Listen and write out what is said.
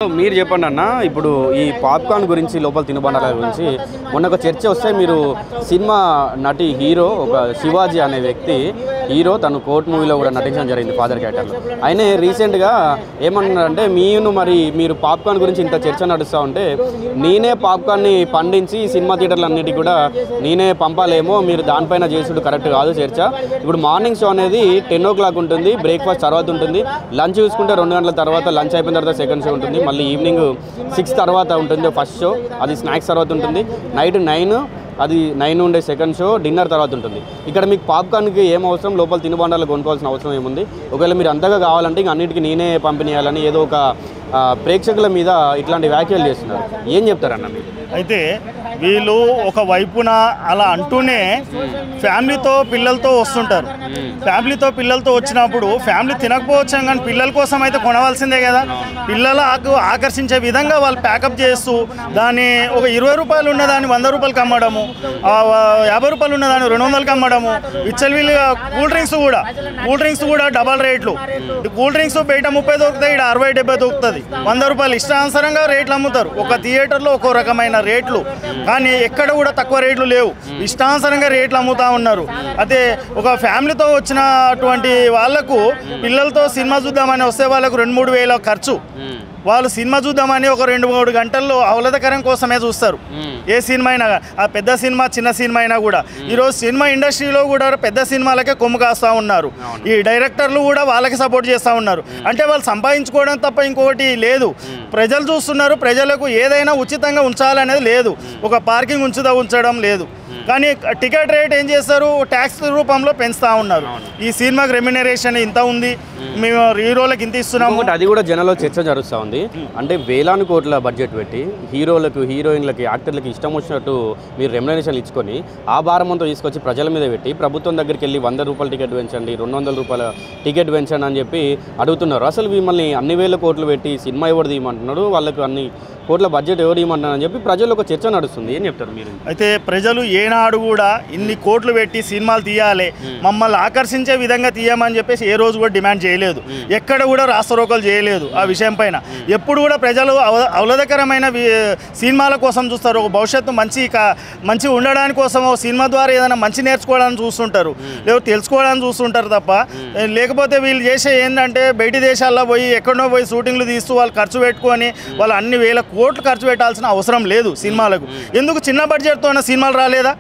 మీరు చెప్పండి అన్న, ఇప్పుడు ఈ పాప్కార్న్ గురించి లోపల తినుబండాల గురించి మొన్న ఒక చర్చ వస్తే మీరు సినిమా నటి హీరో ఒక శివాజీ అనే వ్యక్తి హీరో తను కోర్ట్ మూవీలో కూడా నటించడం జరిగింది ఫాదర్ క్యారెక్టర్లో. ఆయనే రీసెంట్గా ఏమన్నారంటే మీరు పాప్కార్న్ గురించి ఇంత చర్చ నడుస్తూ ఉంటే నేనే పాప్కార్న్ని పండించి సినిమా థియేటర్లు అన్నిటికీ కూడా నేనే పంపాలేమో, మీరు దానిపైన చేసుడు కరెక్ట్ కాదు చర్చ. ఇప్పుడు మార్నింగ్ షో అనేది 10 o'clock ఉంటుంది, బ్రేక్ఫాస్ట్ తర్వాత ఉంటుంది, లంచ్ చూసుకుంటే 2 గంటల తర్వాత, లంచ్ అయిపోయిన తర్వాత సెకండ్ షో ఉంటుంది, మళ్ళీ ఈవినింగ్ 6 తర్వాత ఉంటుంది ఫస్ట్ షో, అది స్నాక్స్ తర్వాత ఉంటుంది, నైట్ 9 అది 9 ఉండే సెకండ్ షో, డిన్నర్ తర్వాత ఉంటుంది. ఇక్కడ మీకు పాప్కార్న్కి ఏం అవసరం, లోపల తినుబండాలు కొనుక్కోవాల్సిన అవసరం ఏముంది? ఒకవేళ మీరు అంతగా కావాలంటే ఇంక అన్నిటికీ నేనే పంపిణీ చేయాలని ఏదో ఒక ప్రేక్షకుల మీద ఇట్లాంటి వ్యాఖ్యలు చేస్తున్నారు. ఏం చెప్తారన్న మీరు? అయితే వీళ్ళు ఒక వైపున అలా అంటూనే ఫ్యామిలీతో పిల్లలతో వస్తుంటారు. ఫ్యామిలీతో పిల్లలతో వచ్చినప్పుడు ఫ్యామిలీ తినకపోవచ్చు కానీ పిల్లల కోసం అయితే కొనవలసిందే కదా. పిల్లలకు ఆకర్షించే విధంగా వాళ్ళు ప్యాకప్ చేస్తూ దాన్ని ఒక 20 రూపాయలు ఉన్నదాన్ని 100 రూపాయలకి అమ్మడము, 50 రూపాయలు ఉన్నదాన్ని 200కి అమ్మడము, విచ్చలవిల్లిగా కూల్ డ్రింక్స్ కూడా డబల్ రేట్లు. కూల్ డ్రింక్స్ బయట 30 దొరుకుతాయి, ఇక్కడ 60-70 దొరుకుతుంది. 100 రూపాయలు ఇష్టానుసారంగా రేట్లు అమ్ముతారు. ఒక థియేటర్లో ఒక్కో రకమైన రేట్లు, కానీ ఎక్కడ కూడా తక్కువ రేట్లు లేవు. ఇష్టానుసారంగా రేట్లు అమ్ముతూ ఉన్నారు. అయితే ఒక ఫ్యామిలీతో వచ్చినటువంటి వాళ్లకు పిల్లలతో సినిమా చూద్దామని వస్తే వాళ్ళకు 2-3 వేల ఖర్చు. వాళ్ళు సినిమా చూద్దామని ఒక 2-3 గంటల్లో ఆహ్లాదకరం కోసమే చూస్తారు. ఏ సినిమా అయినా, ఆ పెద్ద సినిమా చిన్న సినిమా అయినా కూడా. ఈరోజు సినిమా ఇండస్ట్రీలో కూడా పెద్ద సినిమాలకే కొమ్ము కాస్తూ ఉన్నారు. ఈ డైరెక్టర్లు కూడా వాళ్ళకి సపోర్ట్ చేస్తూ ఉన్నారు. అంటే వాళ్ళు సంపాదించుకోవడం తప్ప ఇంకొకటి లేదు. ప్రజలు చూస్తున్నారు, ప్రజలకు ఏదైనా ఉచితంగా ఉంచాలనేది లేదు. ఒక పార్కింగ్ ఉంచడం లేదు. కానీ టికెట్ రేట్ ఏం చేస్తారు, ట్యాక్స్ రూపంలో పెంచుతూ ఉన్నారు. ఈ సినిమాకి రెమ్యునరేషన్ ఇంత ఉంది, మేము హీరోలకు ఇంత ఇస్తున్నాము. అది కూడా జనాల్లో చర్చ జరుగుతూ ఉంది. అంటే వేలాది కోట్ల బడ్జెట్ పెట్టి హీరోలకు, హీరోయిన్లకి, యాక్టర్లకి ఇష్టం వచ్చినట్టు మీరు రెమ్యునరేషన్ ఇచ్చుకొని ఆ భారం అంతా తీసుకొచ్చి ప్రజల మీద పెట్టి ప్రభుత్వం దగ్గరికి వెళ్ళి 100 రూపాయల టికెట్ పెంచండి, 200 రూపాయల టికెట్ పెంచండి అని చెప్పి అడుగుతున్నారు. అసలు మిమ్మల్ని అన్ని వేల కోట్లు పెట్టి సినిమా ఎవరు తీయమంటున్నాడు, వాళ్ళకు అన్ని కోట్ల బడ్జెట్ ఎవరు ఇవ్వమంటున్నారు అని చెప్పి ప్రజలు ఒక చర్చ నడుస్తుంది. ఏం చెప్తారు మీరు? అయితే ప్రజలు ఏనాడు కూడా ఇన్ని కోట్లు పెట్టి సినిమాలు తీయాలి, మమ్మల్ని ఆకర్షించే విధంగా తీయమని చెప్పేసి ఏ రోజు కూడా డిమాండ్ చేయలేదు. ఎక్కడ కూడా రాస్తారోకలు చేయలేదు ఆ విషయం పైన. ఎప్పుడు కూడా ప్రజలు ఆహ్లాదకరమైన సినిమాల కోసం చూస్తారు. ఒక భవిష్యత్తు మంచి ఉండడానికి కోసం సినిమా ద్వారా ఏదైనా మంచి నేర్చుకోవడానికి చూస్తుంటారు, లేదా తెలుసుకోవడానికి చూస్తుంటారు తప్ప. లేకపోతే వీళ్ళు చేసే ఏంటంటే బయటి దేశాల్లో పోయి ఎక్కడో పోయి షూటింగ్లు తీస్తూ వాళ్ళు ఖర్చు పెట్టుకొని వాళ్ళు అన్ని వేల కోట్లు ఖర్చు పెట్టాల్సిన అవసరం లేదు సినిమాలకు. ఎందుకు చిన్న బడ్జెట్తో సినిమాలు రాలేదా?